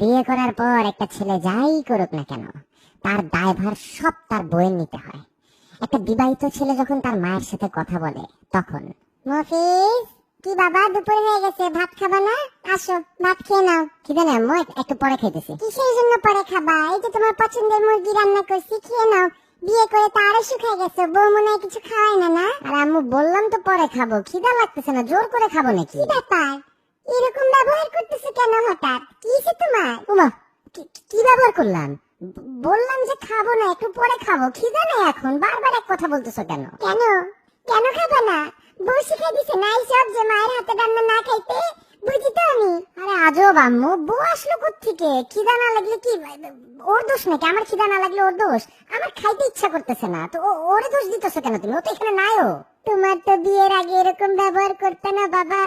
বিয়ে করার পর একটা ছেলে যাই করুক না কেন, তার দায়ভার সব তার বউয়ের নিতে হয়। একটা বিবাহিত ছেলে যখন তার মায়ের সাথে কথা বলে তখন, মফিজ কি বাবা, দুপুর হয়ে গেছে, ভাত খাবা না? আসো ভাত খেয়ে নাও। খিদে নেই আম্মু, একটু পরে খাইতেছি। কিসের জন্য পরে খাবা? এই যে তোমার পছন্দের মুরগি রান্না করছি, খেয়ে নাও। বিয়ে করে তো আরো শুকিয়ে গেছে, বউ মনে হয় কিছু খাওয়ায় না না? আর আম্মু বললাম তো পরে খাবো, খিদা লাগতেছে না, জোর করে খাবো নাকি? কি ব্যাপার, এরকম ব্যবহার করতেছো কেন হঠাৎ? কি হয়েছে তোমার? উমা, কি ব্যবহার করলাম? বললাম যে খাবো না, একটু পরে খাবো, খিদা নেই এখন, বারবার এক কথা বলতেছো কেন? কেন কেন খাবো না? বউ শিখাই দিছে না এইসব, যে মায়ের হাতে রান্না না খাইতে? বুঝি তো আমি। আরে আজব আম্মু, বউ আসলো কোত্থেকে? খিদা না লাগলে কি ওর দোষ নাকি? আমার খিদা না লাগলে ওর দোষ? আমার খাইতে ইচ্ছা করতেছে না তো ওরে দোষ দিতেছো কেন তুমি? ও তো এখানে নাইও। তোমার তো বিয়ের আগে এরকম ব্যবহার করতে না বাবা,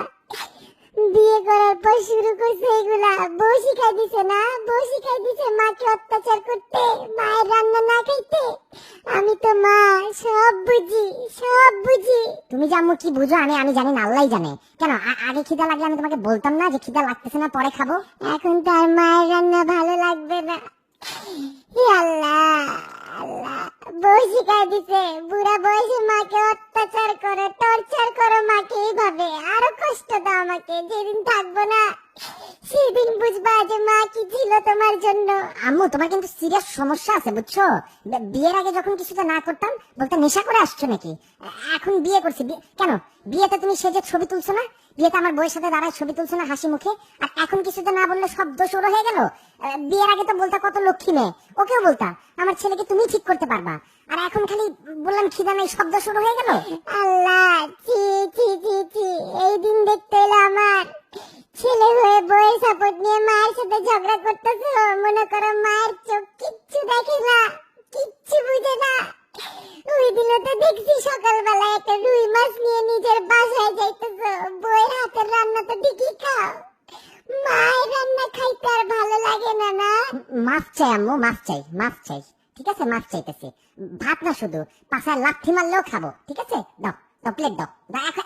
বিয়ে করার পর শুরু করছে এগুলা। বউ শিখাই দিছে না? বউ শিখাই দিছে মাকে অত্যাচার করতে, মায়ের রান্না না খাইতে। আমি তো মা, সব বুঝি, সব বুঝি। তুমি যে আম্মু কি বুঝো আমি জানি না, আল্লাহই জানে। কেন আগে খিদা লাগলে আমি তোমাকে বলতাম না যে খিদা লাগতেছে না, পরে খাবো? এখন তার মায়ের রান্না ভালো লাগবে না। হে আল্লাহ, আল্লাহ বউ শিখাই দিছে বুড়া বয়সে মাকে অত্যাচার করো, টর্চার করো মাকে এইভাবে, আরো কষ্ট দাও আমাকে। যেদিন থাকবো না সেদিন বুঝবা যে মা কি ছিল তোমার জন্য। আম্মু তোমার কিন্তু সিরিয়াস সমস্যা আছে বুঝছো? বিয়ের আগে যখন কিছুটা না করতাম বলতে নেশা করে আসছো নাকি? এখন বিয়ে করছি, কেন বিয়েতে তুমি সেজে ছবি তুলছো না? বিয়েতে আমার বউয়ের সাথে দাঁড়ায় ছবি তুলছো না হাসি মুখে? আর এখন কিছুতে না বললে সব দোষ ওর হয়ে গেল? বিয়ের আগে তো বলতা কত লক্ষ্মী মেয়ে, ওকেও বলতা আমার ছেলেকে তুমি ঠিক করতে পারবা, আর এখন খালি বললাম খিদা নাই, শব্দ শুরু হয়ে গেল। আল্লাহ, ছি ছি ছি ছি, এই দিন দেখতে এলো আমার। ছেলে হয়ে বউয়ের সাপোর্ট নিয়ে মায়ের সাথে ঝগড়া করতেছো, মনে করো মায়ের চোখ কিচ্ছু দেখে না, কিচ্ছু বুঝে না। ওই দিন তো দেখছি সকালবেলা একটা রুই মাছ নিয়ে নিজের বাসায় যাইতেছো, বউয়ের হাতের রান্না তো ঠিকই খাও, মায়ের রান্না খাইতে আর ভালো লাগে না না? মাছ চাই আম্মু, মাছ চাই, মাছ চাই। ঠিক আছে মাছ চাইতেছি, ভাত না শুধু, পাছায় লাথি মারলেও খাবো। ঠিক আছে দাও, দাও প্লেট দাও,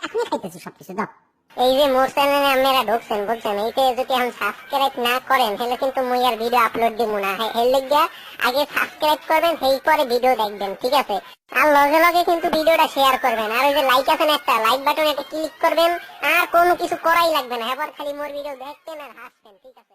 এখনই খাইতেছি সবকিছু দাও। এই যে মোর চ্যানেলে আপনারা ঢুকছেন বলছেন, এইটা যদি এখন সাবস্ক্রাইব না করেন তাহলে কিন্তু মুই আর ভিডিও আপলোড দিব না। এর লাগিয়া আগে সাবস্ক্রাইব করবেন, সেই পরে ভিডিও দেখবেন। ঠিক আছে? আর লগে লগে কিন্তু ভিডিওটা শেয়ার করবেন, আর ওই যে লাইক আছে না একটা, লাইক বাটন এটা ক্লিক করবেন, আর কোনো কিছু করাই লাগবে না, এবার খালি মোর ভিডিও দেখতেন আর হাসতেন। ঠিক আছে?